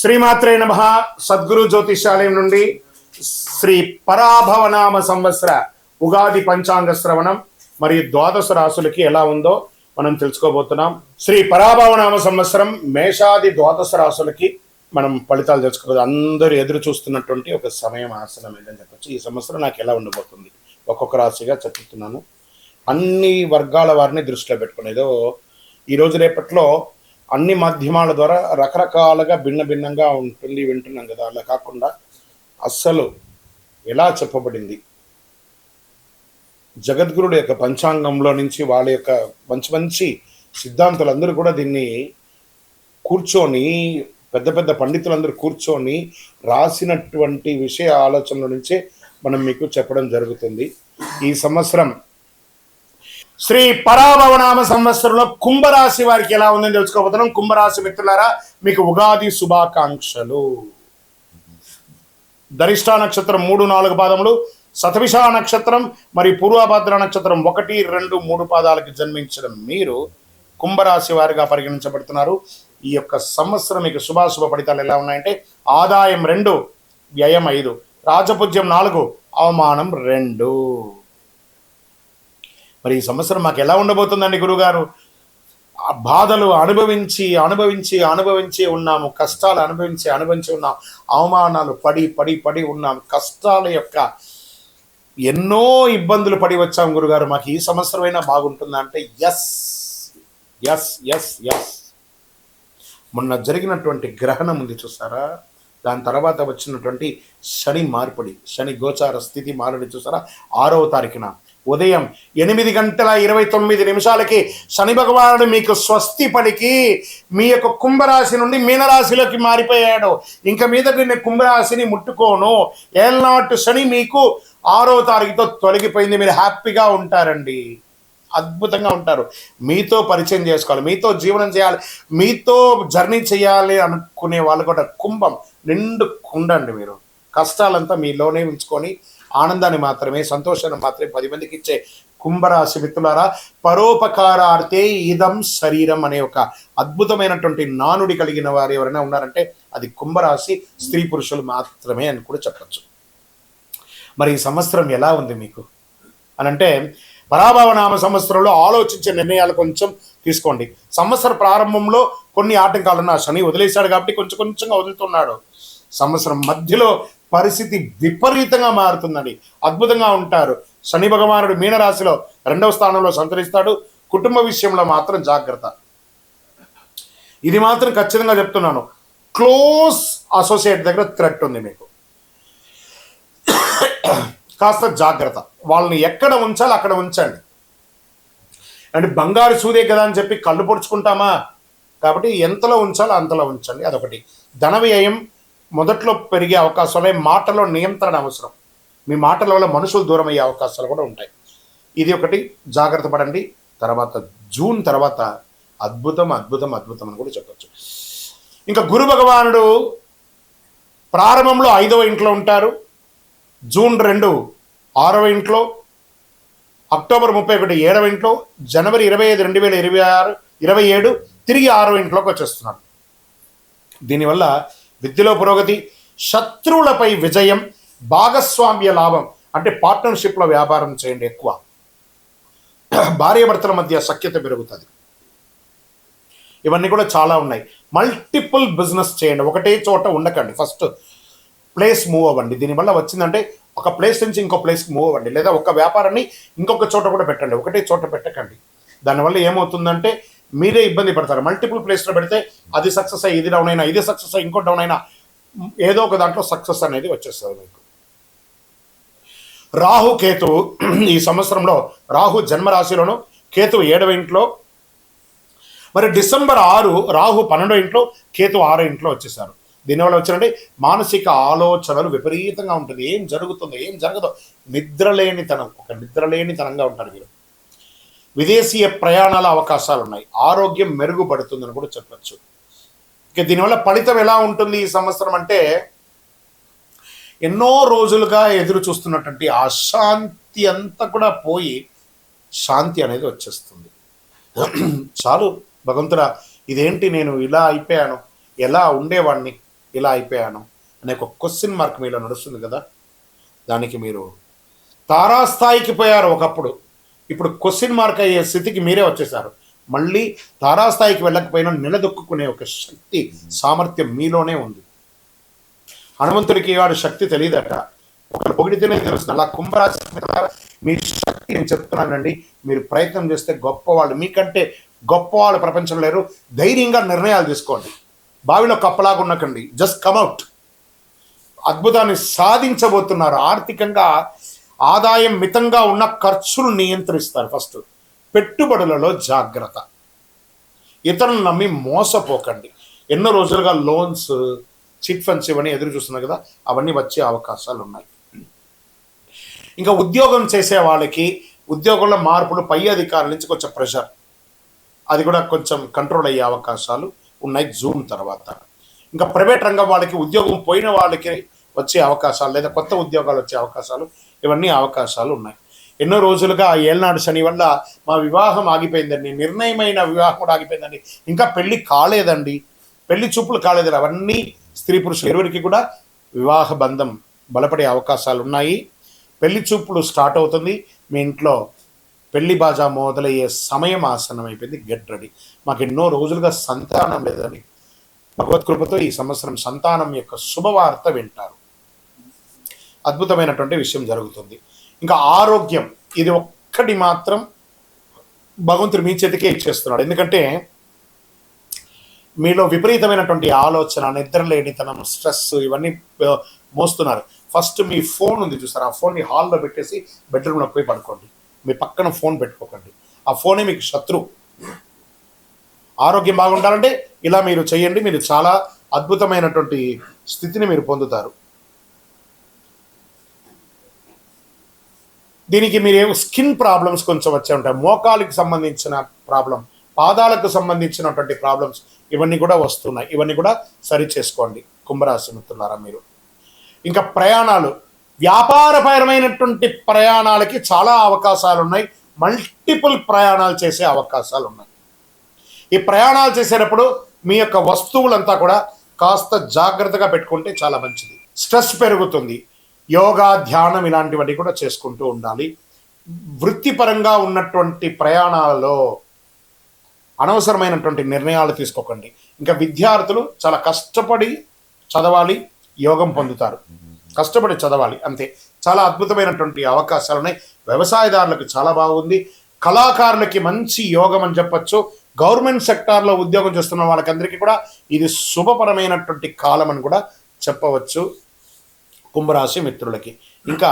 శ్రీమాత్రే నమః. సద్గురు జ్యోతిషాలయం నుండి శ్రీ పరాభవనామ సంవత్సర ఉగాది పంచాంగ శ్రవణం మరియు ద్వాదశ రాశులకి ఎలా ఉందో మనం తెలుసుకోబోతున్నాం. శ్రీ పరాభవనామ సంవత్సరం మేషాది ద్వాదశ రాశులకి మనం ఫలితాలు తెలుసుకోబోదు. అందరూ ఎదురు చూస్తున్నటువంటి ఒక సమయం ఆసనం ఏంటని చెప్పచ్చు. ఈ సంవత్సరం నాకు ఎలా ఉండబోతుంది ఒక్కొక్క రాశిగా చెప్తున్నాను. అన్ని వర్గాల వారిని దృష్టిలో పెట్టుకునేదో ఈరోజు రేపట్లో అన్ని మాధ్యమాల ద్వారా రకరకాలుగా భిన్నంగా ఉంటుంది, వింటున్నాం కదా. అలా కాకుండా అస్సలు ఎలా చెప్పబడింది జగద్గురుడు యొక్క పంచాంగంలో నుంచి వాళ్ళ యొక్క మంచి మంచి సిద్ధాంతులందరూ కూడా దీన్ని కూర్చొని పెద్ద పెద్ద పండితులందరూ కూర్చొని రాసినటువంటి విషయ ఆలోచనల నుంచే మనం మీకు చెప్పడం జరుగుతుంది. ఈ సంవత్సరం శ్రీ పరాభవనామ సంవత్సరంలో కుంభరాశి వారికి ఎలా ఉందని తెలుసుకోబోతున్నాం. కుంభరాశి మిత్రులారా, మీకు ఉగాది శుభాకాంక్షలు. ధరిష్ట నక్షత్రం 3, 4 పాదములు, శతభిష నక్షత్రం మరియు పూర్వభద్ర నక్షత్రం 1, 2, 3 పాదాలకు జన్మించిన మీరు కుంభరాశి వారిగా పరిగణించబడుతున్నారు. ఈ యొక్క సంవత్సరం మీకు శుభాశుభ ఫలితాలు ఎలా ఉన్నాయంటే ఆదాయం 2, వ్యయం 5, రాజపూజ్యం 4, అవమానం 2. మరి ఈ సంవత్సరం మాకు ఎలా ఉండబోతుందండి గురుగారు? బాధలు అనుభవించి ఉన్నాము, కష్టాలు అనుభవించి ఉన్నాం, అవమానాలు పడి ఉన్నాం, కష్టాల యొక్క ఎన్నో ఇబ్బందులు పడి వచ్చాం గురుగారు. మాకు ఈ సంవత్సరం అయినా బాగుంటుందా అంటే ఎస్. మొన్న జరిగినటువంటి గ్రహణం ఉంది చూసారా, దాని తర్వాత వచ్చినటువంటి శని మార్పిడి, శని గోచార స్థితి మారడి చూసారా. 6వ తారీఖున ఉదయం 8:29 శని భగవానుడు మీకు స్వస్తి పలికి మీ యొక్క కుంభరాశి నుండి మీనరాశిలోకి మారిపోయాడు. ఇంకా మీద నేను కుంభరాశిని ముట్టుకోను. ఏళ్ళనాటి శని మీకు 6వ తారీఖుతో తొలగిపోయింది. మీరు హ్యాపీగా ఉంటారండి, అద్భుతంగా ఉంటారు. మీతో పరిచయం చేసుకోవాలి, మీతో జీవనం చేయాలి, మీతో జర్నీ చేయాలి అనుకునే వాళ్ళు కూడా కుంభం నిండు కుండండి. మీరు కష్టాలంతా మీలోనే ఉంచుకొని ఆనందాన్ని మాత్రమే, సంతోషాన్ని మాత్రమే 10 మందికి ఇచ్చే కుంభరాశి మిత్రులారా, పరోపకారార్థే ఇదం శరీరం అనే ఒక అద్భుతమైనటువంటి నానుడి కలిగిన వారు ఎవరైనా ఉన్నారంటే అది కుంభరాశి స్త్రీ పురుషులు మాత్రమే అని కూడా చెప్పచ్చు. మరి ఈ సంవత్సరం ఎలా ఉంది మీకు అనంటే పరాభవనామ సంవత్సరంలో ఆలోచించే నిర్ణయాలు కొంచెం తీసుకోండి. సంవత్సర ప్రారంభంలో కొన్ని ఆటంకాలున్న శని వదిలేశాడు కాబట్టి కొంచెంగా వదులుతున్నాడు. సంవత్సరం మధ్యలో పరిస్థితి విపరీతంగా మారుతుందండి, అద్భుతంగా ఉంటారు. శని భగవానుడు మీనరాశిలో 2వ స్థానంలో సంచరిస్తాడు. కుటుంబ విషయంలో మాత్రం జాగ్రత్త, ఇది మాత్రం ఖచ్చితంగా చెప్తున్నాను. క్లోజ్ అసోసియేట్ దగ్గర థ్రెట్ ఉంది మీకు, కాస్త జాగ్రత్త. వాళ్ళని ఎక్కడ ఉంచాలి అక్కడ ఉంచండి. అంటే బంగారు సూదే కదా అని చెప్పి కళ్ళు పొడుచుకుంటామా, కాబట్టి ఎంతలో ఉంచాలో అంతలో ఉంచండి. అదొకటి. ధన వ్యయం మొదట్లో పెరిగే అవకాశాలే, మాటలో నియంత్రణ అవసరం. మీ మాటల వల్ల మనుషులు దూరం అయ్యే అవకాశాలు కూడా ఉంటాయి. ఇది ఒకటి, జాగ్రత్త పడండి. తర్వాత జూన్ తర్వాత అద్భుతం అని కూడా చెప్పచ్చు. ఇంకా గురు భగవానుడు ప్రారంభంలో 5వ ఇంట్లో ఉంటారు, జూన్ 2 6వ ఇంట్లో, అక్టోబర్ 31 7వ ఇంట్లో, జనవరి 25 2027 తిరిగి 6వ ఇంట్లోకి వచ్చేస్తున్నాడు. దీనివల్ల విద్యలో పురోగతి, శత్రువులపై విజయం, భాగస్వామ్య లాభం. అంటే పార్ట్నర్షిప్లో వ్యాపారం చేయండి ఎక్కువ. భార్యాభర్తల మధ్య సఖ్యత పెరుగుతుంది. ఇవన్నీ కూడా చాలా ఉన్నాయి. మల్టిపుల్ బిజినెస్ చేయండి, ఒకటే చోట ఉండకండి. ఫస్ట్ ప్లేస్ మూవ్ అవ్వండి. దీనివల్ల వచ్చిందంటే ఒక ప్లేస్ నుంచి ఇంకో ప్లేస్కి మూవ్ అవ్వండి, లేదా ఒక వ్యాపారాన్ని ఇంకొక చోట కూడా పెట్టండి, ఒకటే చోట పెట్టకండి. దానివల్ల ఏమవుతుందంటే మీరే ఇబ్బంది పడతారు. మల్టిపుల్ ప్లేస్లో పెడితే అది సక్సెస్ అయ్యి ఇది డౌన్ అయినా, ఇది సక్సెస్ అయ్యి ఇంకో డౌన్ అయినా, ఏదో ఒక దాంట్లో సక్సెస్ అనేది వచ్చేస్తుంది మీకు. రాహు కేతు ఈ సంవత్సరంలో, రాహు జన్మరాశిలోను, కేతు 7వ ఇంట్లో. మరి డిసెంబర్ 6 రాహు 12వ ఇంట్లో, కేతు 6వ ఇంట్లో వచ్చేసారు. దీనివల్ల వచ్చినట్టే మానసిక ఆలోచనలు విపరీతంగా ఉంటుంది. ఏం జరుగుతుందో ఏం జరగదో నిద్రలేనితనంగా ఉంటారు మీరు. విదేశీయ ప్రయాణాల అవకాశాలు ఉన్నాయి. ఆరోగ్యం మెరుగుపడుతుందని కూడా చెప్పచ్చు. ఇక దీనివల్ల ఫలితం ఎలా ఉంటుంది ఈ సంవత్సరం అంటే ఎన్నో రోజులుగా ఎదురు చూస్తున్నటువంటి అశాంతి అంతా కూడా పోయి శాంతి అనేది వచ్చేస్తుంది. చాలు భగవంతుడా, ఇదేంటి నేను ఇలా అయిపోయాను, ఎలా ఉండేవాడిని, ఇలా అయిపోయాను అనే ఒక క్వశ్చన్ మార్క్ మీలో నడుస్తుంది కదా, దానికి మీరు తారాస్థాయికి పోయారు ఒకప్పుడు, ఇప్పుడు క్వశ్చన్ మార్క్ అయ్యే స్థితికి మీరే వచ్చేసారు. మళ్ళీ తారాస్థాయికి వెళ్ళకపోయినా నిలదొక్కునే ఒక శక్తి సామర్థ్యం మీలోనే ఉంది. హనుమంతుడికి వాడి శక్తి తెలియదట, ఒకరు పొగిడితేనే తెలుస్తుంది. అలా కుంభరాశి మీ శక్తి నేను చెప్తున్నానండి, మీరు ప్రయత్నం చేస్తే గొప్పవాళ్ళు, మీకంటే గొప్పవాళ్ళు ప్రపంచంలో లేరు. ధైర్యంగా నిర్ణయాలు తీసుకోండి, బావిలో కప్పలాగా ఉన్నకండి, జస్ట్ కమ్అట్. అద్భుతాన్ని సాధించబోతున్నారు. ఆర్థికంగా ఆదాయం మితంగా ఉన్న ఖర్చులు నియంత్రిస్తారు. ఫస్ట్ పెట్టుబడులలో జాగ్రత్త, ఇతరులను నమ్మి మోసపోకండి. ఎన్నో రోజులుగా లోన్స్, చిట్ ఫండ్స్ ఇవన్నీ ఎదురు చూస్తున్నారు కదా, అవన్నీ వచ్చే అవకాశాలు ఉన్నాయి. ఇంకా ఉద్యోగం చేసే వాళ్ళకి ఉద్యోగంలో మార్పులు, పై అధికారుల నుంచి కొంచెం ప్రెషర్, అది కూడా కొంచెం కంట్రోల్ అయ్యే అవకాశాలు ఉన్నాయి జూన్ తర్వాత. ఇంకా ప్రైవేట్ రంగం వాళ్ళకి ఉద్యోగం పోయిన వాళ్ళకి వచ్చే అవకాశాలు, లేదా కొత్త ఉద్యోగాలు వచ్చే అవకాశాలు, ఇవన్నీ అవకాశాలు ఉన్నాయి. ఎన్నో రోజులుగా ఏళ్ళనాడు శని వల్ల మా వివాహం ఆగిపోయిందండి, నిర్ణయమైన వివాహం కూడా ఆగిపోయిందండి, ఇంకా పెళ్లి కాలేదండి, పెళ్లి చూపులు కాలేదండి, అవన్నీ స్త్రీ పురుషులు ఇరువురికి కూడా వివాహ బంధం బలపడే అవకాశాలు ఉన్నాయి. పెళ్లి చూపులు స్టార్ట్ అవుతుంది. మీ ఇంట్లో పెళ్లి బాజా మొదలయ్యే సమయం ఆసనం అయిపోయింది. Get ready. మాకు ఎన్నో రోజులుగా సంతానం లేదని భగవత్ కృపతో ఈ సంవత్సరం సంతానం యొక్క శుభవార్త వింటారు. అద్భుతమైనటువంటి విషయం జరుగుతుంది. ఇంకా ఆరోగ్యం, ఇది ఒక్కటి మాత్రం భగవంతుడు మీ చేతికే ఇచ్చేస్తున్నాడు. ఎందుకంటే మీలో విపరీతమైనటువంటి ఆలోచన, నిద్రలేనితనం, స్ట్రెస్ ఇవన్నీ మోస్తున్నారు. ఫస్ట్ మీ ఫోన్ ఉంది చూసారు, ఆ ఫోన్ని హాల్లో పెట్టేసి బెడ్రూమ్లోకి పోయి పడుకోండి. మీ పక్కన ఫోన్ పెట్టుకోకండి, ఆ ఫోనే మీకు శత్రువు. ఆరోగ్యం బాగుండాలంటే ఇలా మీరు చేయండి, మీరు చాలా అద్భుతమైనటువంటి స్థితిని మీరు పొందుతారు. దీనికి మీరేమో స్కిన్ ప్రాబ్లమ్స్ కొంచెం వచ్చే ఉంటాయి, మోకాలికి సంబంధించిన ప్రాబ్లం, పాదాలకు సంబంధించినటువంటి ప్రాబ్లమ్స్ ఇవన్నీ కూడా వస్తున్నాయి. ఇవన్నీ కూడా సరి చేసుకోండి కుంభరాశి మిత్రులారా మీరు. ఇంకా ప్రయాణాలు, వ్యాపారపరమైనటువంటి ప్రయాణాలకి చాలా అవకాశాలు ఉన్నాయి. మల్టిపుల్ ప్రయాణాలు చేసే అవకాశాలు ఉన్నాయి. ఈ ప్రయాణాలు చేసేటప్పుడు మీ యొక్క వస్తువులంతా కూడా కాస్త జాగ్రత్తగా పెట్టుకుంటే చాలా మంచిది. స్ట్రెస్ పెరుగుతుంది. యోగా, ధ్యానం ఇలాంటివన్నీ కూడా చేసుకుంటూ ఉండాలి. వృత్తిపరంగా ఉన్నటువంటి ప్రయాణాలలో అనవసరమైనటువంటి నిర్ణయాలు తీసుకోకండి. ఇంకా విద్యార్థులు చాలా కష్టపడి చదవాలి, యోగం పొందుతారు. కష్టపడి చదవాలి అంతే. చాలా అద్భుతమైనటువంటి అవకాశాలు ఉన్నాయి. వ్యవసాయదారులకు చాలా బాగుంది. కళాకారులకి మంచి యోగం అని చెప్పచ్చు. గవర్నమెంట్ సెక్టార్లో ఉద్యోగం చేస్తున్న వాళ్ళకందరికీ కూడా ఇది శుభపరమైనటువంటి కాలం అని కూడా చెప్పవచ్చు కుంభరాశి మిత్రులకి. ఇంకా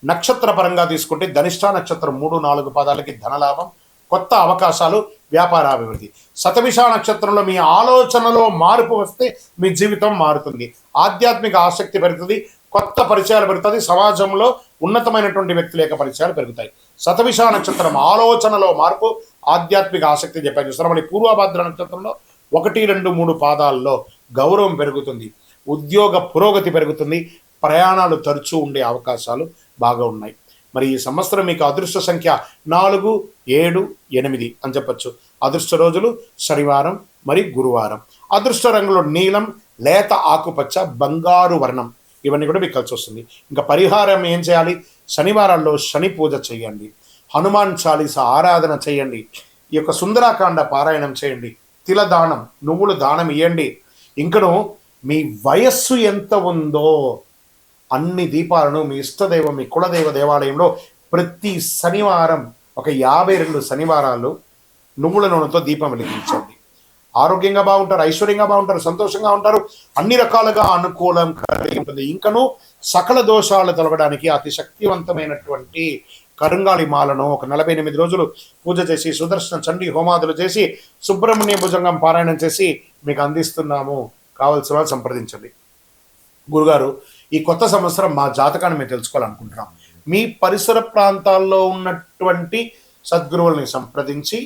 నక్షత్ర పరంగా తీసుకుంటే ధనిష్ఠ నక్షత్రం 3-4 పాదాలకి ధనలాభం, కొత్త అవకాశాలు, వ్యాపారాభివృద్ధి. శతభిష నక్షత్రంలో మీ ఆలోచనలో మార్పు వస్తే మీ జీవితం మారుతుంది. ఆధ్యాత్మిక ఆసక్తి పెరుగుతుంది, కొత్త పరిచయాలు పెరుగుతుంది, సమాజంలో ఉన్నతమైనటువంటి వ్యక్తుల యొక్క పరిచయాలు పెరుగుతాయి. శతభిష నక్షత్రం ఆలోచనలో మార్పు, ఆధ్యాత్మిక ఆసక్తి చెప్పాను చూస్తారు. మళ్ళీ పూర్వభద్ర నక్షత్రంలో 1, 2, 3 పాదాల్లో గౌరవం పెరుగుతుంది, ఉద్యోగ పురోగతి పెరుగుతుంది, ప్రయాణాలు తరచూ ఉండే అవకాశాలు బాగా ఉన్నాయి. మరి ఈ సంవత్సరం మీకు అదృష్ట సంఖ్య 4, 7, 8 అని చెప్పచ్చు. అదృష్ట రోజులు శనివారం మరి గురువారం. అదృష్ట రంగులో నీలం, లేత ఆకుపచ్చ, బంగారు వర్ణం ఇవన్నీ కూడా మీకు కలిసి వస్తుంది. ఇంకా పరిహారం ఏం చేయాలి? శనివారాల్లో శని పూజ చేయండి, హనుమాన్ చాలీసా ఆరాధన చేయండి, ఈ యొక్క సుందరాకాండ పారాయణం చేయండి, తిల దానం, నువ్వులు దానం ఇవ్వండి. ఇంకను మీ వయస్సు ఎంత ఉందో అన్ని దీపాలను మీ ఇష్టదైవం, మీ కులదైవ దేవాలయంలో ప్రతి శనివారం ఒక 52 శనివారాలు నువ్వుల నూనెతో దీపం వెలిగించండి. ఆరోగ్యంగా బాగుంటారు, ఐశ్వర్యంగా బాగుంటారు, సంతోషంగా ఉంటారు, అన్ని రకాలుగా అనుకూలం కలిగి ఉంటుంది. ఇంకను సకల దోషాలు తొలగడానికి అతి శక్తివంతమైనటువంటి కరుంగాళి మాలను ఒక 48 రోజులు పూజ చేసి, సుదర్శన చండీ హోమాదులు చేసి, సుబ్రహ్మణ్య భుజంగం పారాయణం చేసి మీకు అందిస్తున్నాము. కావలసిన వాళ్ళు సంప్రదించండి. గురుగారు, ఈ కొత్త సంవత్సరం మా జాతకాన్ని మేము తెలుసుకోవాలనుకుంటున్నాం. మీ పరిసర ప్రాంతాల్లో ఉన్నటువంటి సద్గురువుల్ని సంప్రదించి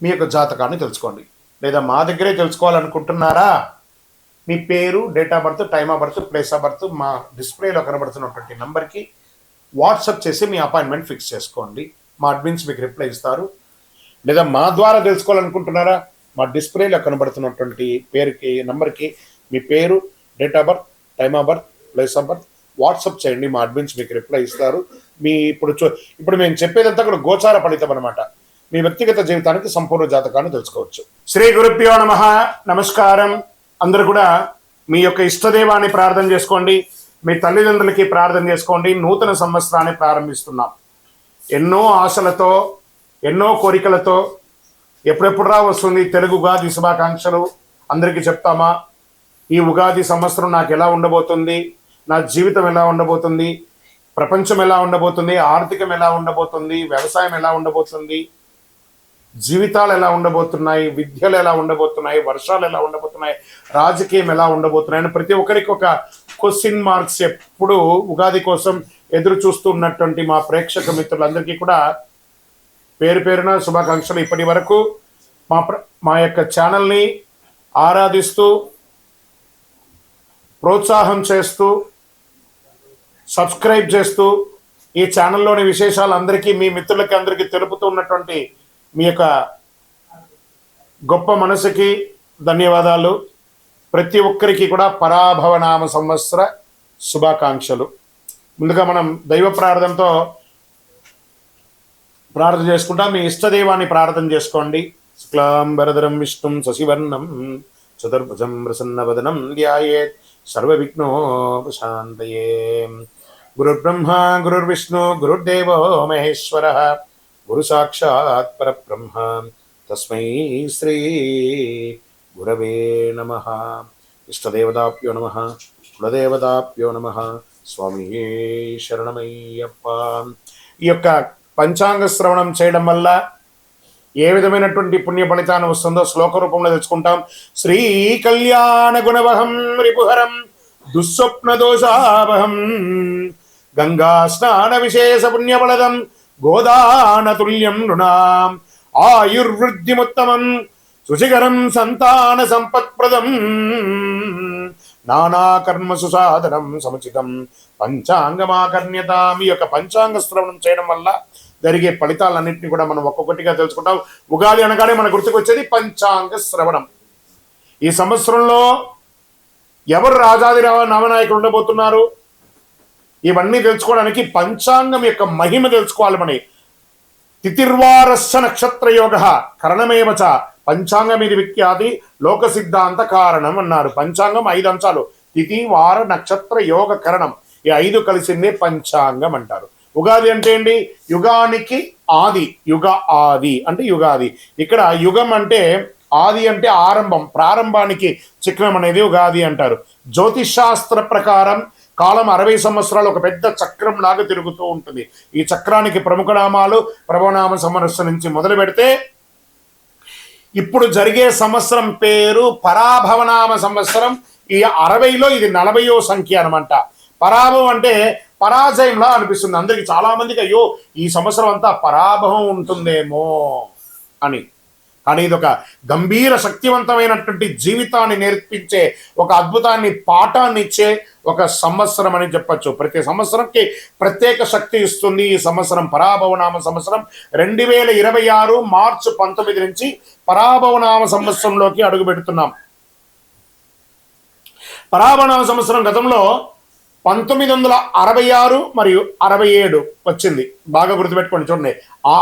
మీ యొక్క జాతకాన్ని తెలుసుకోండి. లేదా మా దగ్గరే తెలుసుకోవాలనుకుంటున్నారా? మీ పేరు, date of birth, time of birth, place of birth మా డిస్ప్లేలో కనబడుతున్నటువంటి నెంబర్కి వాట్సాప్ చేసి మీ అపాయింట్మెంట్ ఫిక్స్ చేసుకోండి. మా అడ్మిన్స్ మీకు రిప్లై ఇస్తారు. లేదా మా ద్వారా తెలుసుకోవాలనుకుంటున్నారా? మా డిస్ప్లేలో కనబడుతున్నటువంటి పేరుకి, నంబర్కి మీ పేరు, date of birth, time of birth, place of birth WhatsApp చేయండి. మా అడ్మిన్స్ మీకు రిప్లై ఇస్తారు. మీ ఇప్పుడు మేము చెప్పేదంతా కూడా గోచార ఫలితం అనమాట. మీ వ్యక్తిగత జీవితానికి సంపూర్ణ జాతకాన్ని తెలుసుకోవచ్చు. శ్రీ గురుభ్యో నమః. నమస్కారం. అందరూ కూడా మీ యొక్క ఇష్టదేవాన్ని ప్రార్థన చేసుకోండి. మీ తల్లిదండ్రులకి ప్రార్థన చేసుకోండి. నూతన సంవత్సరాన్ని ప్రారంభిస్తున్నాం. ఎన్నో ఆశలతో, ఎన్నో కోరికలతో ఎప్పుడెప్పుడు వస్తుంది తెలుగు ఉగాది శుభాకాంక్షలు అందరికీ చెప్తామా? ఈ ఉగాది సంవత్సరం నాకు ఎలా ఉండబోతుంది, నా జీవితం ఎలా ఉండబోతుంది, ప్రపంచం ఎలా ఉండబోతుంది, ఆర్థికం ఎలా ఉండబోతుంది, వ్యవసాయం ఎలా ఉండబోతుంది, జీవితాలు ఎలా ఉండబోతున్నాయి, విద్యలు ఎలా ఉండబోతున్నాయి, వర్షాలు ఎలా ఉండబోతున్నాయి, రాజకీయం ఎలా ఉండబోతున్నాయి అని ప్రతి ఒక్కరికి ఒక క్వశ్చన్ మార్క్స్ ఎప్పుడు ఉగాది కోసం ఎదురు చూస్తున్నటువంటి మా ప్రేక్షక మిత్రులందరికీ కూడా పేరు పేరున శుభాకాంక్షలు. ఇప్పటి వరకు మా యొక్క ఛానల్ని ఆరాధిస్తూ, ప్రోత్సాహం చేస్తూ, సబ్స్క్రైబ్ చేస్తూ, ఈ ఛానల్లోని విశేషాలు అందరికీ మీ మిత్రులకి అందరికీ తెలుపుతూ ఉన్నటువంటి మీ యొక్క గొప్ప మనసుకి ధన్యవాదాలు. ప్రతి ఒక్కరికి కూడా పరాభవనామ సంవత్సర శుభాకాంక్షలు. ముందుగా మనం దైవ ప్రార్థనతో ప్రార్థన చేసుకుంటా. మీ ఇష్టదైవాన్ని ప్రార్థన చేసుకోండి. శుక్లాంబరధరం విష్ణుం శశివర్ణం చతుర్భుజం ప్రసన్నవదనం ధ్యాయేత్ సర్వవిఘ్నోపశాంతయే. గురుర్బ్రహ్మ గురుర్విష్ణు గురుర్దేవో మహేశ్వరః గురు సాక్షాత్ పరబ్రహ్మ తస్మై శ్రీ గురవే నమః. ఇష్టదేవతాభ్యో నమః, కులదేవతాభ్యో నమః. స్వామి శరణమయ్యప్ప. ఈ యొక్క పంచాంగ శ్రవణం చేయడం వల్ల ఏ విధమైనటువంటి పుణ్య ఫలితాన్ని వస్తుందో శ్లోక రూపంలో తెచ్చుకుంటాం. శ్రీ కళ్యాణ గుణవహం రిపుహరం దుస్వప్న దోషావహం గంగా స్నాన విశేష పుణ్యఫలదం గోదాన తుల్యం నృణాం ఆయుర్వృద్ధిముత్తమం శుచికరం సంతాన సంపత్ప్రదం నానాకర్మసు సాధనం సముచితం పంచాంగమాకర్ణ్యతాం. ఈ యొక్క పంచాంగ శ్రవణం చేయడం వల్ల జరిగే ఫలితాలన్నింటినీ కూడా మనం ఒక్కొక్కటిగా తెలుసుకుంటాం. ఉగాది అనగానే మన గుర్తుకొచ్చేది పంచాంగ శ్రవణం. ఈ సంవత్సరంలో ఎవరు రాజాది నవనాయకులు ఉండబోతున్నారు, ఇవన్నీ తెలుసుకోవడానికి పంచాంగం యొక్క మహిమ తెలుసుకోవాలి. మన తిథిర్వారస్య నక్షత్ర యోగ కరణమేవచ పంచాంగం ఇది విఖ్యాతి లోక సిద్ధాంత కారణం అన్నారు. పంచాంగం 5 అంశాలు: తిథి, వార, నక్షత్ర, యోగ, కరణం. ఈ 5 కలిసిందే పంచాంగం అంటారు. ఉగాది అంటే ఏంటి? యుగానికి ఆది. యుగ ఆది అంటే యుగాది. ఇక్కడ యుగం అంటే ఆది అంటే ఆరంభం, ప్రారంభానికి చిహ్నం అనేది ఉగాది అంటారు. జ్యోతిష్ శాస్త్ర ప్రకారం కాలం 60 సంవత్సరాలు ఒక పెద్ద చక్రం లాగా తిరుగుతూ ఉంటుంది. ఈ చక్రానికి ప్రముఖ నామాలు ప్రభవనామ సంవత్సరం నుంచి మొదలు పెడితే ఇప్పుడు జరిగే సంవత్సరం పేరు పరాభవనామ సంవత్సరం. ఈ 60లో ఇది 40వ సంఖ్య అనమాట. పరాభవం అంటే పరాజయంలా అనిపిస్తుంది అందరికి. చాలా మందికి అయ్యో ఈ సంవత్సరం అంతా పరాభవం ఉంటుందేమో అని. కానీ ఇది ఒక గంభీర శక్తివంతమైనటువంటి జీవితాన్ని నేర్పించే, ఒక అద్భుతాన్ని పాఠాన్ని ఇచ్చే ఒక సంవత్సరం అని చెప్పచ్చు. ప్రతి సంవత్సరంకి ప్రత్యేక శక్తి ఇస్తుంది. ఈ సంవత్సరం పరాభవనామ సంవత్సరం 2026 మార్చి 19 నుంచి పరాభవనామ సంవత్సరంలోకి అడుగు పెడుతున్నాం. పరాభవనామ సంవత్సరం గతంలో 1966 మరియు 67 వచ్చింది. బాగా గుర్తుపెట్టుకోండి. చూడండి,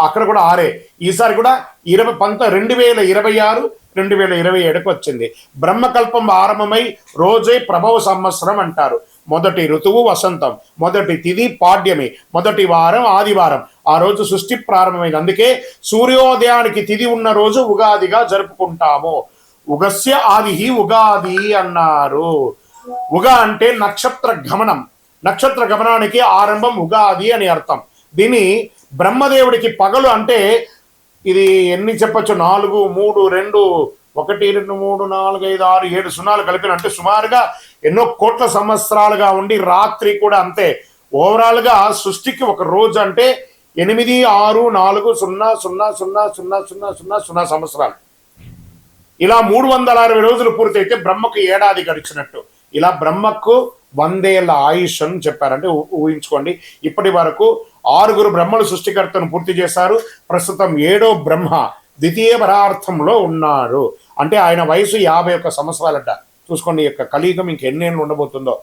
అక్కడ కూడా 6. ఈసారి కూడా 2026 2027కి వచ్చింది. బ్రహ్మకల్పం ఆరంభమై రోజే ప్రభవ సంవత్సరం అంటారు. మొదటి ఋతువు వసంతం, మొదటి తిథి పాడ్యమి, మొదటి వారం ఆదివారం. ఆ రోజు సృష్టి ప్రారంభమైంది. అందుకే సూర్యోదయానికి తిథి ఉన్న రోజు ఉగాదిగా జరుపుకుంటాము. ఉగస్య ఆది ఉగాది అన్నారు. ఉగా అంటే నక్షత్ర గమనం. నక్షత్ర గమనానికి ఆరంభం ఉగాది అని అర్థం. దీని బ్రహ్మదేవుడికి పగలు అంటే ఇది ఎన్ని చెప్పచ్చు? 4, 3, 2, 1, 2, 3, 4, 5, 6, 7 సున్నాలు కలిపిన అంటే సుమారుగా ఎన్నో కోట్ల సంవత్సరాలుగా ఉండి రాత్రి కూడా అంతే. ఓవరాల్గా సృష్టికి ఒక రోజు అంటే 8, 6, 4, 0, 0, 0, 0, 0, 0, 0 సంవత్సరాలు. ఇలా 360 రోజులు పూర్తయితే బ్రహ్మకు ఏడాది గడిచినట్టు. ఇలా బ్రహ్మకు 100 ఏళ్ల ఆయుష్ అని చెప్పారంటే ఊహించుకోండి. ఇప్పటి వరకు 6 బ్రహ్మలు సృష్టికర్తను పూర్తి చేశారు. ప్రస్తుతం 7వ బ్రహ్మ ద్వితీయ పరార్థంలో ఉన్నారు. అంటే ఆయన వయసు 51 సంవత్సరాలట. చూసుకోండి. ఈ యొక్క కలియుగం ఇంకెన్నేళ్ళు ఉండబోతుందో.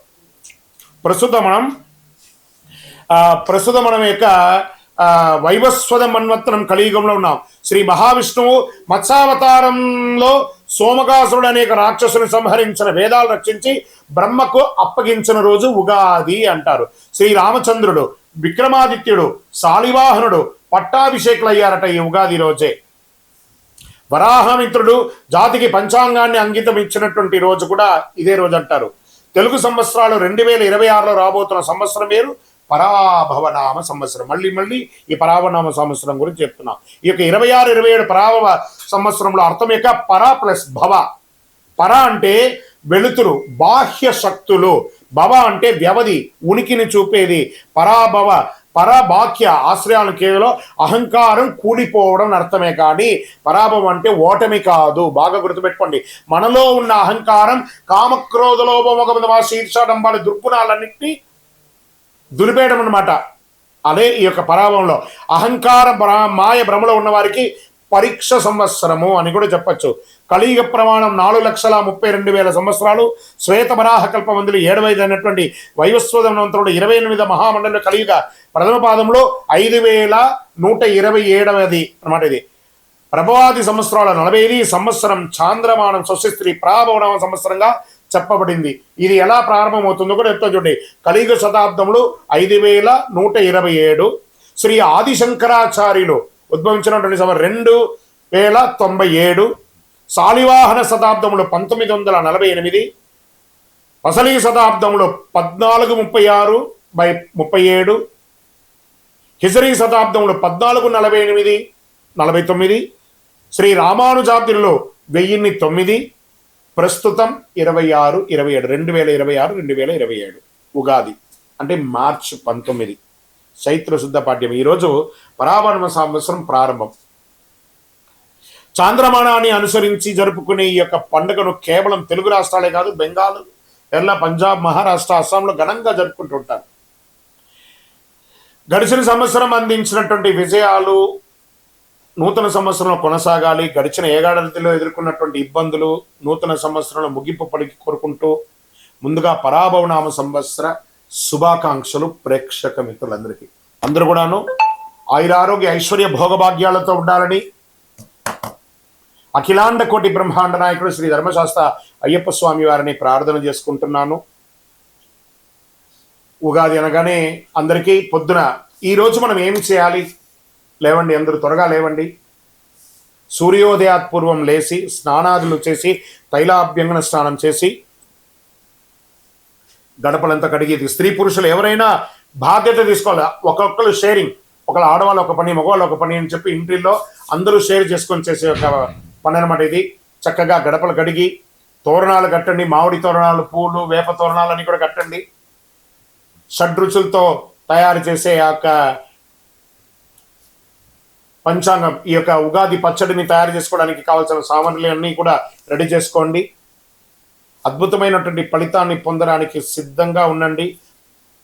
ప్రస్తుతం మనం యొక్క వైవస్వత మన్వంతరం కలియుగంలో ఉన్నాం. శ్రీ మహావిష్ణువు మత్స్యావతారంలో సోమకాసురుడు అనేక రాక్షసుని సంహరించిన, వేదాలు రక్షించి బ్రహ్మకు అప్పగించిన రోజు ఉగాది అంటారు. శ్రీ రామచంద్రుడు, విక్రమాదిత్యుడు, శాలివాహనుడు పట్టాభిషేకులు అయ్యారట ఈ ఉగాది రోజే. వరాహమిత్రుడు జాతికి పంచాంగాన్ని అంకితం ఇచ్చినటువంటి రోజు కూడా ఇదే రోజు అంటారు. తెలుగు సంవత్సరాలు 2026లో రాబోతున్న సంవత్సరం వేరు, పరాభవనామ సంవత్సరం. మళ్ళీ ఈ పరాభవనామ సంవత్సరం గురించి చెప్తున్నాం. ఈ యొక్క 26, 27 పరాభవ సంవత్సరంలో అర్థం యొక్క పర ప్లస్ భవ. పర అంటే వెలుతురు, బాహ్య శక్తులు. భవ అంటే వ్యవధి, ఉనికిని చూపేది. పరాభవ, పరబాహ్య ఆశ్రయాలను కేవలం అహంకారం కూలిపోవడం అర్థమే కానీ పరాభవం అంటే ఓటమి కాదు. బాగా గుర్తుపెట్టుకోండి. మనలో ఉన్న అహంకారం, కామక్రోధ లోభమోహ శీర్షాడంబాల దుర్గుణాలన్నింటినీ దులిపేయడం అన్నమాట. అదే ఈ యొక్క పరాభవంలో. అహంకార మాయ భ్రమలో ఉన్న వారికి పరీక్ష సంవత్సరము అని కూడా చెప్పచ్చు. కలియుగ ప్రమాణం 4,32,000 సంవత్సరాలు. శ్వేత వరాహ కల్పమందులు 75 అయినటువంటి వైవస్వతమంతుడు 28వ మహామండలి కలియుగ ప్రథమ పాదంలో 5,127 అనమాట. ఇది ప్రభవాది సంవత్సరాల 45 సంవత్సరం చాంద్రమానం స్వస్తి ప్రాభవనామ సంవత్సరంగా చెప్పబడింది. ఇది ఎలా ప్రారంభమవుతుందో కూడా చెప్తా చూడండి. కలియుగ శతాబ్దంలో 5,127. శ్రీ ఆదిశంకరాచార్యులు ఉద్భవించినటువంటి 2,097. శాలివాహన శతాబ్దంలో 1948. వసలి శతాబ్దంలో 1436/37. హిజరీ శతాబ్దంలో 1448-49. శ్రీ రామానుజాబ్దిలో 1009. ప్రస్తుతం 26-27 2026-2027 ఉగాది అంటే మార్చి 19 చైత్ర శుద్ధ పాడ్యం. ఈరోజు పరాభవ సంవత్సరం ప్రారంభం. చాంద్రమానాన్ని అనుసరించి జరుపుకునే ఈ యొక్క పండుగను కేవలం తెలుగు రాష్ట్రాలే కాదు, బెంగాల్, కేరళ, పంజాబ్, మహారాష్ట్ర, అస్సాంలో ఘనంగా జరుపుకుంటుంటారు. గడిచిన సంవత్సరం అందించినటువంటి విజయాలు నూతన సంవత్సరంలో కొనసాగాలి. గడిచిన ఏడాదిలో ఎదుర్కొన్నటువంటి ఇబ్బందులు నూతన సంవత్సరంలో ముగింపు పలికి కోరుకుంటూ ముందుగా పరాభవనామ సంవత్సర శుభాకాంక్షలు ప్రేక్షక మిత్రులందరికీ. అందరూ కూడాను ఆయురారోగ్య ఐశ్వర్య భోగభాగ్యాలతో ఉండాలని అఖిలాండ కోటి బ్రహ్మాండ నాయకుడు శ్రీ ధర్మశాస్త్ర అయ్యప్ప స్వామి వారిని ప్రార్థన చేసుకుంటున్నాను. ఉగాది అనగానే అందరికీ పొద్దున ఈరోజు మనం ఏమి చేయాలి? లేవండి, అందరూ త్వరగా లేవండి. సూర్యోదయాత్ పూర్వం లేచి స్నానాదులు చేసి తైలాభ్యంగన స్నానం చేసి గడపలంతా కడిగేది. స్త్రీ పురుషులు ఎవరైనా బాధ్యత తీసుకోవాలి. ఒక్కొక్కరు షేరింగ్, ఒకళ్ళు ఆడవాళ్ళు ఒక పని, మగవాళ్ళు ఒక పని అని చెప్పి ఇంటిల్లో అందరూ షేర్ చేసుకొని చేసే ఒక పని అనమాట ఇది. చక్కగా గడపలు కడిగి తోరణాలు కట్టండి. మామిడి తోరణాలు, పూలు, వేప తోరణాలు అన్నీ కూడా కట్టండి. షడ్రుచులతో తయారు చేసే ఆ యొక్క పంచాంగం, ఈ యొక్క ఉగాది పచ్చడిని తయారు చేసుకోవడానికి కావాల్సిన సామాగ్రి అన్నీ కూడా రెడీ చేసుకోండి. అద్భుతమైనటువంటి ఫలితాన్ని పొందడానికి సిద్ధంగా ఉండండి.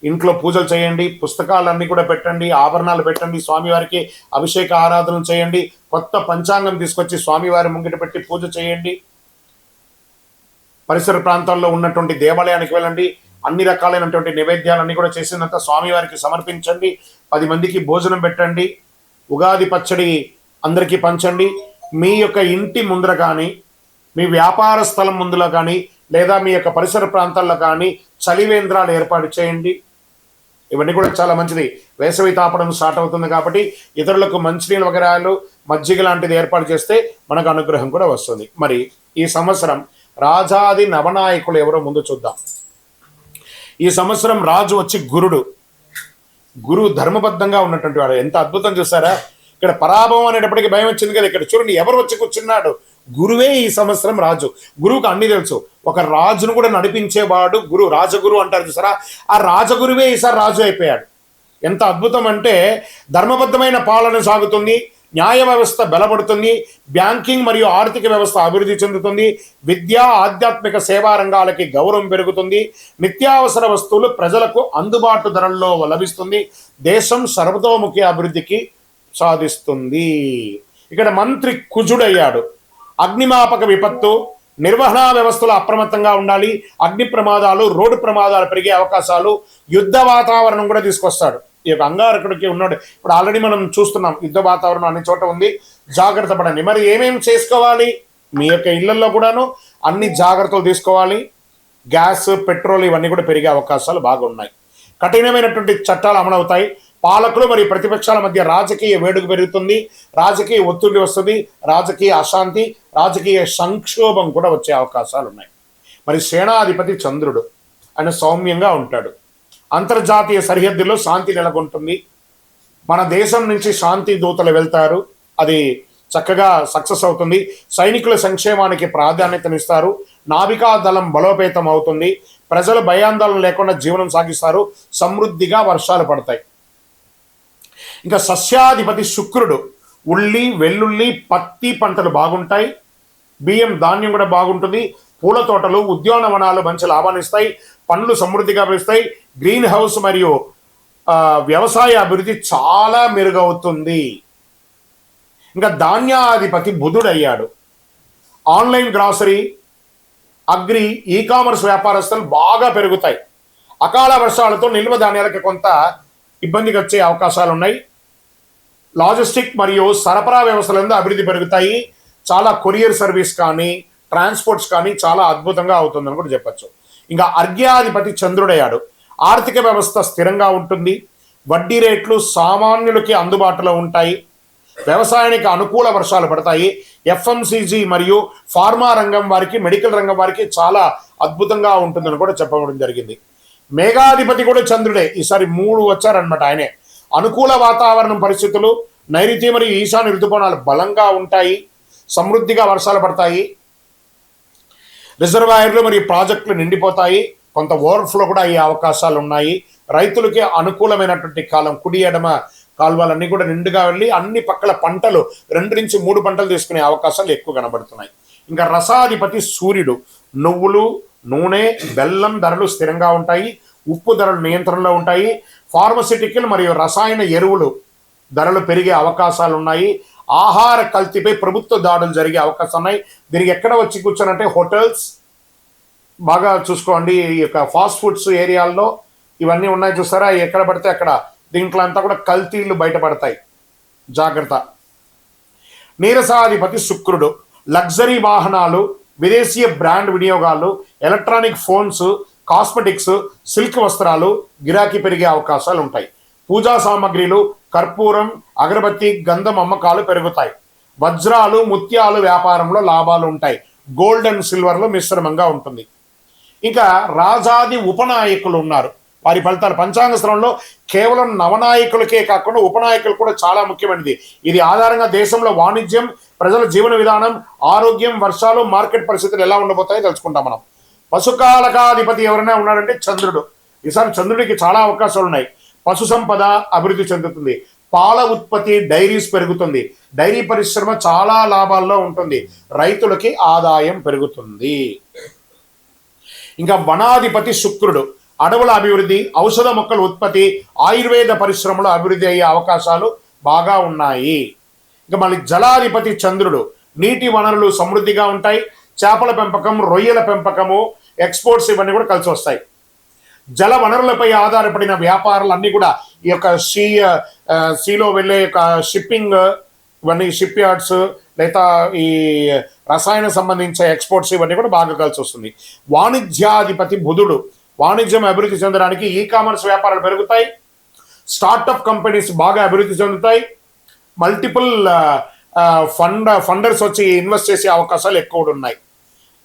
ఇంట్లో పూజలు చేయండి, పుస్తకాలన్నీ కూడా పెట్టండి, ఆభరణాలు పెట్టండి, స్వామివారికి అభిషేక ఆరాధన చేయండి, కొత్త పంచాంగం తీసుకొచ్చి స్వామివారి ముంగిట పెట్టి పూజ చేయండి. పరిసర ప్రాంతాల్లో ఉన్నటువంటి దేవాలయానికి వెళ్ళండి. అన్ని రకాలైనటువంటి నైవేద్యాలన్నీ కూడా చేసినంత స్వామివారికి సమర్పించండి. 10 మందికి భోజనం పెట్టండి. ఉగాది పచ్చడి అందరికీ పంచండి. మీ యొక్క ఇంటి ముందర కానీ, మీ వ్యాపార స్థలం ముందులో కానీ, లేదా మీ యొక్క పరిసర ప్రాంతాల్లో కానీ చలివేంద్రాలు ఏర్పాటు చేయండి. ఇవన్నీ కూడా చాలా మంచిది. వేసవి తాపడం స్టార్ట్ అవుతుంది కాబట్టి ఇతరులకు మంచినీళ్ళ వగరాలు, మజ్జిగ లాంటిది ఏర్పాటు చేస్తే మనకు అనుగ్రహం కూడా వస్తుంది. మరి ఈ సంవత్సరం రాజాది నవనాయకులు ఎవరో ముందు చూద్దాం. ఈ సంవత్సరం రాజు వచ్చి గురుడు. గురువు ధర్మబద్ధంగా ఉన్నటువంటి వాడు. ఎంత అద్భుతం చూసారా? ఇక్కడ పరాభవం అనేటప్పటికీ భయం వచ్చింది కదా. ఇక్కడ చూడండి ఎవరు వచ్చి కూర్చున్నాడు. గురువే ఈ సంవత్సరం రాజు. గురువుకు అన్ని తెలుసు. ఒక రాజును కూడా నడిపించేవాడు గురువు. రాజగురు అంటారు చూసారా? ఆ రాజగురువే ఈసారి రాజు అయిపోయాడు. ఎంత అద్భుతం అంటే ధర్మబద్ధమైన పాలన సాగుతుంది, న్యాయ వ్యవస్థ బలపడుతుంది, బ్యాంకింగ్ మరియు ఆర్థిక వ్యవస్థ అభివృద్ధి చెందుతుంది, విద్యా ఆధ్యాత్మిక సేవా రంగాలకి గౌరవం పెరుగుతుంది, నిత్యావసర వస్తువులు ప్రజలకు అందుబాటు ధరల్లో లభిస్తుంది, దేశం సర్వతోముఖి అభివృద్ధికి సాధిస్తుంది. ఇక్కడ మంత్రి కుజుడయ్యాడు. అగ్నిమాపక విపత్తు, నిర్వహణ వ్యవస్థలో అప్రమత్తంగా ఉండాలి. అగ్ని ప్రమాదాలు, రోడ్డు ప్రమాదాలు పెరిగే అవకాశాలు, యుద్ధ వాతావరణం కూడా తీసుకొస్తాడు. ఈ యొక్క అంగారకుడికి ఉన్నాడు. ఇప్పుడు ఆల్రెడీ మనం చూస్తున్నాం, యుద్ధ వాతావరణం అన్ని చోట ఉంది, జాగ్రత్త పడండి. మరి ఏమేమి చేసుకోవాలి? మీ యొక్క ఇళ్లలో కూడాను అన్ని జాగ్రత్తలు తీసుకోవాలి. గ్యాస్, పెట్రోల్ ఇవన్నీ కూడా పెరిగే అవకాశాలు బాగున్నాయి. కఠినమైనటువంటి చట్టాలు అమలవుతాయి. పాలకులు మరియు ప్రతిపక్షాల మధ్య రాజకీయ వేడుక పెరుగుతుంది, రాజకీయ ఒత్తిడి వస్తుంది, రాజకీయ అశాంతి, రాజకీయ సంక్షోభం కూడా వచ్చే అవకాశాలు ఉన్నాయి. మరి సేనాధిపతి చంద్రుడు, ఆయన సౌమ్యంగా ఉంటాడు. అంతర్జాతీయ సరిహద్దుల్లో శాంతి నెలకొంటుంది. మన దేశం నుంచి శాంతి దూతలు వెళ్తారు, అది చక్కగా సక్సెస్ అవుతుంది. సైనికుల సంక్షేమానికి ప్రాధాన్యతనిస్తారు. నావికా దళం బలోపేతం అవుతుంది. ప్రజలు భయాందోళన లేకుండా జీవనం సాగిస్తారు. సమృద్ధిగా వర్షాలు పడతాయి. ఇంకా సస్యాధిపతి శుక్రుడు, ఉల్లి, వెల్లుల్లి, పత్తి పంటలు బాగుంటాయి. బియ్యం, ధాన్యం కూడా బాగుంటుంది. పూల తోటలు, ఉద్యానవనాలు మంచి లాభాన్ని ఇస్తాయి. పండ్లు సమృద్ధిగా పెరుస్తాయి. గ్రీన్ హౌస్ మరియు వ్యవసాయ అభివృద్ధి చాలా మెరుగవుతుంది. ఇంకా ధాన్యాధిపతి బుధుడు అయ్యాడు. Online grocery, agri, e commerce వ్యాపారస్తులు బాగా పెరుగుతాయి. అకాల వర్షాలతో నిల్వ ధాన్యాలకు కొంత ఇబ్బందికి వచ్చే అవకాశాలు ఉన్నాయి. లాజిస్టిక్ మరియు సరఫరా వ్యవస్థలందు అభివృద్ధి పెరుగుతాయి. చాలా కొరియర్ సర్వీస్ కానీ, ట్రాన్స్పోర్ట్స్ కానీ చాలా అద్భుతంగా అవుతుందని కూడా చెప్పచ్చు. ఇంకా అర్ఘ్యాధిపతి చంద్రుడయ్యాడు. ఆర్థిక వ్యవస్థ స్థిరంగా ఉంటుంది. వడ్డీ రేట్లు సామాన్యులకి అందుబాటులో ఉంటాయి. వ్యవసాయానికి అనుకూల వర్షాలు పడతాయి. ఎఫ్ఎంసీజీ మరియు ఫార్మా రంగం వారికి, మెడికల్ రంగం వారికి చాలా అద్భుతంగా ఉంటుందని కూడా చెప్పడం జరిగింది. మేఘాధిపతి కూడా చంద్రుడే. ఈసారి 3 వచ్చారనమాట ఆయనే. అనుకూల వాతావరణం పరిస్థితులు, నైరుతి మరియు ఈశాన్య ఋతుపవనాలు బలంగా ఉంటాయి. సమృద్ధిగా వర్షాలు పడతాయి. రిజర్వాయర్లు మరియు ప్రాజెక్టులు నిండిపోతాయి. కొంత ఓవర్ఫ్లో కూడా అయ్యే అవకాశాలు ఉన్నాయి. రైతులకి అనుకూలమైనటువంటి కాలం. కుడి ఎడమ కాలువలన్నీ కూడా నిండుగా వెళ్ళి అన్ని పక్కల పంటలు 2 నుంచి 3 పంటలు తీసుకునే అవకాశాలు ఎక్కువ కనబడుతున్నాయి. ఇంకా రసాధిపతి సూర్యుడు. నువ్వులు, నూనె, బెల్లం ధరలు స్థిరంగా ఉంటాయి. ఉప్పు ధరలు నియంత్రణలో ఉంటాయి. ఫార్మసిటికల్ మరియు రసాయన ఎరువులు ధరలు పెరిగే అవకాశాలు ఉన్నాయి. ఆహార కల్తీపై ప్రభుత్వ దాడులు జరిగే అవకాశాలు ఉన్నాయి. దీనికి ఎక్కడ వచ్చి కూర్చోనంటే హోటల్స్ బాగా చూసుకోండి. ఈ యొక్క ఫాస్ట్ ఫుడ్స్ ఏరియాల్లో ఇవన్నీ ఉన్నాయి చూస్తారా, ఎక్కడ పడితే అక్కడ దీంట్లో అంతా కూడా కల్తీలు బయటపడతాయి, జాగ్రత్త. నీరసాధిపతి శుక్రుడు. లగ్జరీ వాహనాలు, విదేశీయ బ్రాండ్ వినియోగాలు, ఎలక్ట్రానిక్ ఫోన్స్, కాస్మెటిక్స్, సిల్క్ వస్త్రాలు గిరాకీ పెరిగే అవకాశాలు ఉంటాయి. పూజా సామాగ్రిలు, కర్పూరం, అగరబత్తి, గంధం అమ్మకాలు పెరుగుతాయి. వజ్రాలు, ముత్యాలు వ్యాపారంలో లాభాలు ఉంటాయి. గోల్డ్ అండ్ సిల్వర్లో మిశ్రమంగా ఉంటుంది. ఇంకా రాజాది ఉపనాయకులు ఉన్నారు. వారి ఫలితాలు పంచాంగ శ్రవణంలో కేవలం నవనాయకులకే కాకుండా ఉపనాయకులు కూడా చాలా ముఖ్యమైనది. ఇది ఆధారంగా దేశంలో వాణిజ్యం, ప్రజల జీవన విధానం, ఆరోగ్యం, వర్షాలు, మార్కెట్ పరిస్థితులు ఎలా ఉండబోతాయో తెలుసుకుంటాం మనం. పశుకాలకాధిపతి ఎవరైనా ఉన్నాడంటే చంద్రుడు. ఈసారి చంద్రుడికి చాలా అవకాశాలు ఉన్నాయి. పశు సంపద అభివృద్ధి చెందుతుంది. పాల ఉత్పత్తి, డైరీస్ పెరుగుతుంది. డైరీ పరిశ్రమ చాలా లాభాల్లో ఉంటుంది. రైతులకి ఆదాయం పెరుగుతుంది. ఇంకా వనాధిపతి శుక్రుడు. అడవుల అభివృద్ధి, ఔషధ మొక్కల ఉత్పత్తి, ఆయుర్వేద పరిశ్రమలో అభివృద్ధి అయ్యే అవకాశాలు బాగా ఉన్నాయి. ఇంకా మళ్ళీ జలాధిపతి చంద్రుడు. నీటి వనరులు సమృద్ధిగా ఉంటాయి. చేపల పెంపకం, రొయ్యల పెంపకము, ఎక్స్పోర్ట్స్ ఇవన్నీ కూడా కలిసి వస్తాయి. జల వనరులపై ఆధారపడిన వ్యాపారాలు అన్నీ కూడా ఈ యొక్క సీలో వెళ్ళే యొక్క షిప్పింగ్, ఇవన్నీ షిప్ యార్డ్స్, లేదా ఈ రసాయన సంబంధించిన ఎక్స్పోర్ట్స్ ఇవన్నీ కూడా బాగా కలిసి వస్తుంది. వాణిజ్యాధిపతి బుధుడు. వాణిజ్యం అభివృద్ధి చెందడానికి ఈ కామర్స్ వ్యాపారాలు పెరుగుతాయి. స్టార్టప్ కంపెనీస్ బాగా అభివృద్ధి చెందుతాయి. మల్టిపుల్ ఫండర్స్ వచ్చి ఇన్వెస్ట్ చేసే అవకాశాలు ఎక్కువ ఉన్నాయి.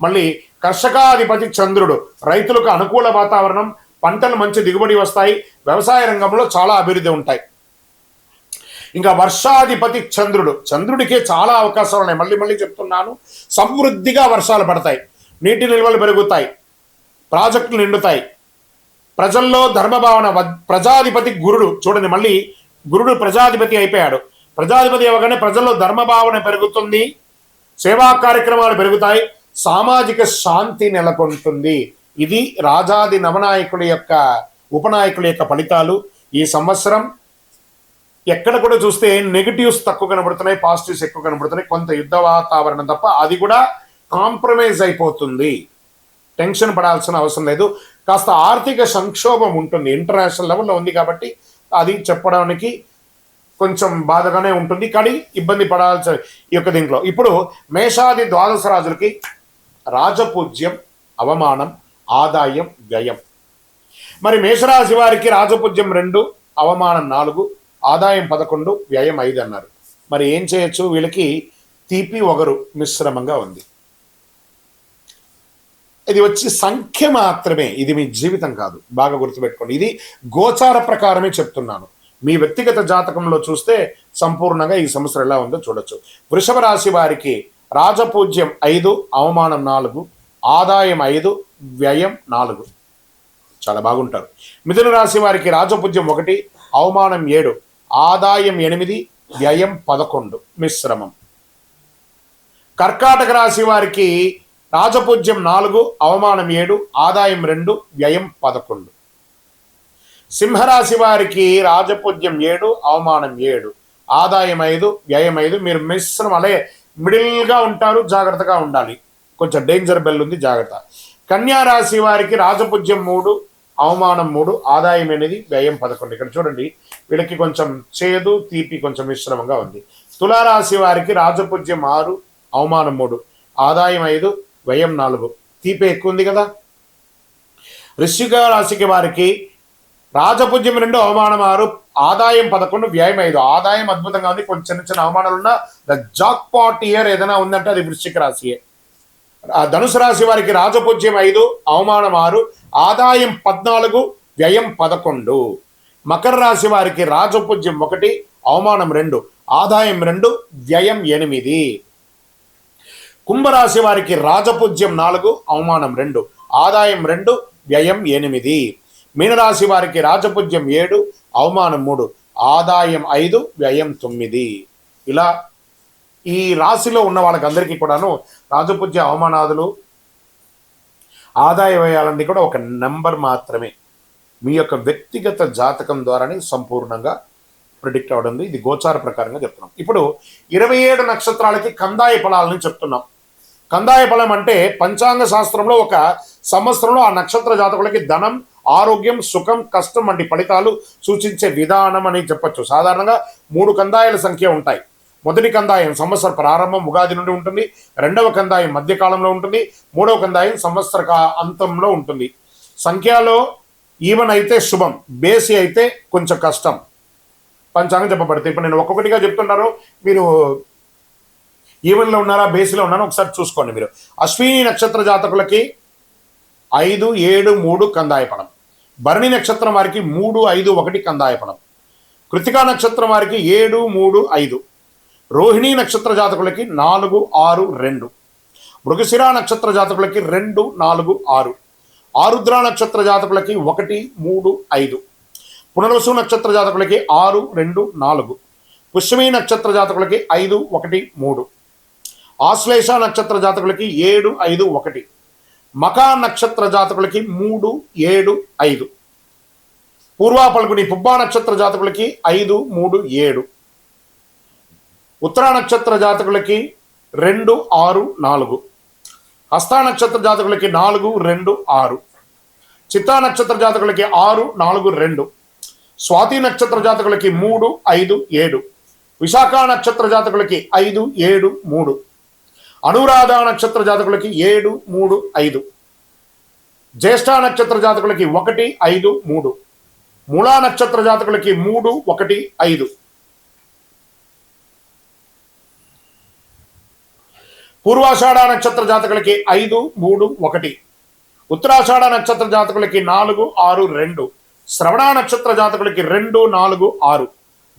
మళ్ళీ కర్షకాధిపతి చంద్రుడు. రైతులకు అనుకూల వాతావరణం, పంటలు మంచి దిగుబడి వస్తాయి. వ్యవసాయ రంగంలో చాలా అభివృద్ధి ఉంటాయి. ఇంకా వర్షాధిపతి చంద్రుడు. చంద్రుడికే చాలా అవకాశాలు ఉన్నాయి. మళ్ళీ చెప్తున్నాను, సమృద్ధిగా వర్షాలు పడతాయి. నీటి నిల్వలు పెరుగుతాయి. ప్రాజెక్టులు నిండుతాయి. ప్రజల్లో ధర్మభావన. ప్రజాధిపతి గురుడు. చూడండి, మళ్ళీ గురుడు ప్రజాధిపతి అయిపోయాడు. ప్రజాధిపతి అవ్వగానే ప్రజల్లో ధర్మభావన పెరుగుతుంది. సేవా కార్యక్రమాలు పెరుగుతాయి. సామాజిక శాంతి నెలకొంటుంది. ఇది రాజాది నవనాయకుల యొక్క, ఉపనాయకుల యొక్క ఫలితాలు. ఈ సంవత్సరం ఎక్కడ కూడా చూస్తే నెగిటివ్స్ తక్కువ కనబడుతున్నాయి, పాజిటివ్స్ ఎక్కువ కనబడుతున్నాయి. కొంత యుద్ధ వాతావరణం తప్ప, అది కూడా కాంప్రమైజ్ అయిపోతుంది. టెన్షన్ పడాల్సిన అవసరం లేదు. కాస్త ఆర్థిక సంక్షోభం ఉంటుంది, ఇంటర్నేషనల్ లెవెల్లో ఉంది కాబట్టి అది చెప్పడానికి కొంచెం బాధగానే ఉంటుంది, కానీ ఇబ్బంది పడాల్సిన ఈ యొక్క దీంట్లో. ఇప్పుడు మేషాది ద్వాదశ రాజులకి రాజపూజ్యం, అవమానం, ఆదాయం, వ్యయం. మరి మేషరాశి వారికి రాజపూజ్యం 2, అవమానం 4, ఆదాయం 11, వ్యయం 5 అన్నారు. మరి ఏం చేయొచ్చు? వీళ్ళకి తీపి ఒగరు మిశ్రమంగా ఉంది. ఇది వచ్చి సంఖ్య మాత్రమే, ఇది మీ జీవితం కాదు, బాగా గుర్తుపెట్టుకోండి. ఇది గోచార ప్రకారమే చెప్తున్నాను. మీ వ్యక్తిగత జాతకంలో చూస్తే సంపూర్ణంగా ఈ సంవత్సరం ఎలా ఉందో చూడొచ్చు. వృషభ రాశి వారికి రాజపూజ్యం 5, అవమానం 4, ఆదాయం 5, వ్యయం 4, చాలా బాగుంటారు. మిథున రాశి వారికి రాజపూజ్యం 1, అవమానం 7, ఆదాయం 8, వ్యయం 11, మిశ్రమం. కర్కాటక రాశి వారికి రాజపూజ్యం 4, అవమానం 7, ఆదాయం 2, వ్యయం 11. సింహరాశి వారికి రాజపూజ్యం 7, అవమానం 7, ఆదాయం 5, వ్యయం 5. మీరు మిశ్రమం అలే మిడిల్గా ఉంటారు, జాగ్రత్తగా ఉండాలి, కొంచెం డేంజర్ బెల్ ఉంది, జాగ్రత్త. కన్యా రాశి వారికి రాజపూజ్యం 3, అవమానం 3, ఆదాయం 8, వ్యయం 11. ఇక్కడ చూడండి, వీళ్ళకి కొంచెం చేదు తీపి కొంచెం మిశ్రమంగా ఉంది. తులారాశి వారికి రాజపూజ్యం 6, అవమానం 3, ఆదాయం 5, వ్యయం 4, తీపి ఎక్కువ ఉంది కదా. వృశ్చిక రాశికి వారికి రాజపూజ్యం 2, అవమానం 6, ఆదాయం 11, వ్యయం 5. ఆదాయం అద్భుతంగా ఉంది, కొంచెం చిన్న చిన్న అవమానాలు ఉన్నా ద జాక్ పాట్ ఇయర్ ఏదైనా ఉందంటే అది వృశ్చిక రాశియే. ధనుసు రాశి వారికి రాజపూజ్యం 5, అవమానం 6, ఆదాయం 14, వ్యయం 11. మకర రాశి వారికి రాజపూజ్యం 1, అవమానం 2, ఆదాయం 2, వ్యయం 8. కుంభరాశి వారికి రాజపూజ్యం 4, అవమానం 2, ఆదాయం 2, వ్యయం 8. మీనరాశి వారికి రాజపూజ్యం 7, అవమానం 3, ఆదాయం 5, వ్యయం 9. ఇలా ఈ రాశిలో ఉన్న వాళ్ళకి అందరికీ కూడాను రాజపూజ్య అవమానాదులు ఆదాయ వ్యయాలన్నీ కూడా ఒక నెంబర్ మాత్రమే. మీ యొక్క వ్యక్తిగత జాతకం ద్వారానే సంపూర్ణంగా ప్రిడిక్ట్ అవడం. ఇది గోచార ప్రకారంగా చెప్తున్నాం. ఇప్పుడు 27 నక్షత్రాలకి కందాయ ఫలాలని చెప్తున్నాం. కందాయ ఫలం అంటే పంచాంగ శాస్త్రంలో ఒక సంవత్సరంలో ఆ నక్షత్ర జాతకులకి ధనం, ఆరోగ్యం, సుఖం, కష్టం వంటి ఫలితాలు సూచించే విధానం అని చెప్పచ్చు. సాధారణంగా 3 కందాయాల సంఖ్య ఉంటాయి. మొదటి కందాయం సంవత్సర ప్రారంభం ఉగాది నుండి ఉంటుంది, రెండవ కందాయం మధ్యకాలంలో ఉంటుంది, మూడవ కందాయం సంవత్సర అంతంలో ఉంటుంది. సంఖ్యలో ఈవెన్ అయితే శుభం, బేసి అయితే కొంచెం కష్టం పంచాంగం చెప్పబడుతుంది. ఇప్పుడు నేను ఒక్కొక్కటిగా చెప్తున్నారు, మీరు ఈవెన్లో ఉన్నారా బేసిలో ఉన్నారా ఒకసారి చూసుకోండి. మీరు అశ్విని నక్షత్ర జాతకులకి 5, 7, 3 కందాయ ఫలం. భరణి నక్షత్రం వారికి 3, 5, 1 కందాయ ఫలం. కృతికా నక్షత్రం వారికి 7, 3, 5. రోహిణీ నక్షత్ర జాతకులకి 4, 6, 2. మృగశిర నక్షత్ర జాతకులకి 2, 4, 6. ఆరుద్ర నక్షత్ర జాతకులకి 1, 3, 5. పునర్వసు నక్షత్ర జాతకులకి 6, 2, 4. పుష్యమి నక్షత్ర జాతకులకి 5, 1, 3. ఆశ్లేష నక్షత్ర జాతకులకి 7, 5, 1. మకా నక్షత్ర జాతకులకి 3, 7, 5. పూర్వ పల్గుని పుబ్బా నక్షత్ర జాతకులకి 5, 3, 7. ఉత్తరా నక్షత్ర జాతకులకి 2, 6, 4. హస్తా నక్షత్ర జాతకులకి 4, 2, 6. చిత్తా నక్షత్ర జాతకులకి 6, 4, 2. స్వాతి నక్షత్ర జాతకులకి 3, 5, 7. విశాఖ నక్షత్ర జాతకులకి 5, 7, 3. అనురాధ నక్షత్ర జాతకులకి 7, 3, 5. జ్యేష్ఠ నక్షత్ర జాతకులకి 1, 5, 3. మూలా నక్షత్ర జాతకులకి 3, 1, 5. పూర్వాషాఢ నక్షత్ర జాతకులకి 5, 3, 1. ఉత్తరాషాఢ నక్షత్ర జాతకులకి 4, 6, 2. శ్రవణ నక్షత్ర జాతకులకి 2, 4, 6.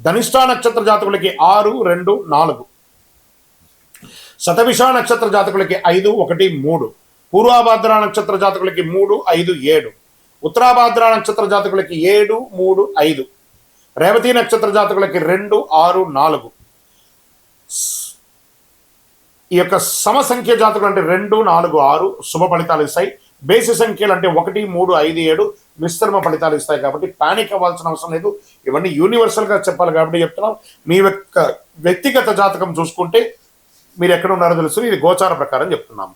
ధనిష్ఠ నక్షత్ర జాతకులకి 6, 2, 4. శతభిష నక్షత్ర జాతకులకి 5, 1, 3. పూర్వభాద్ర నక్షత్ర జాతకులకి 3, 5, 7. ఉత్తరాభాద్ర నక్షత్ర జాతకులకి 7, 3, 5. రేవతి నక్షత్ర జాతకులకి 2, 6, 4. ఈ యొక్క సమసంఖ్య జాతకులు అంటే 2, 4, 6 శుభ ఫలితాలు ఇస్తాయి. బేసి సంఖ్యలు అంటే 1, 3, 5, 7 మిశ్రమ ఫలితాలు ఇస్తాయి. కాబట్టి పానిక్ అవ్వాల్సిన అవసరం లేదు. ఇవన్నీ యూనివర్సల్గా చెప్పాలి కాబట్టి చెప్తున్నాం. మీ యొక్క వ్యక్తిగత జాతకం చూసుకుంటే మీరు ఎక్కడ ఉన్నారో తెలుసు. ఇది గోచార ప్రకారం చెప్తున్నాము.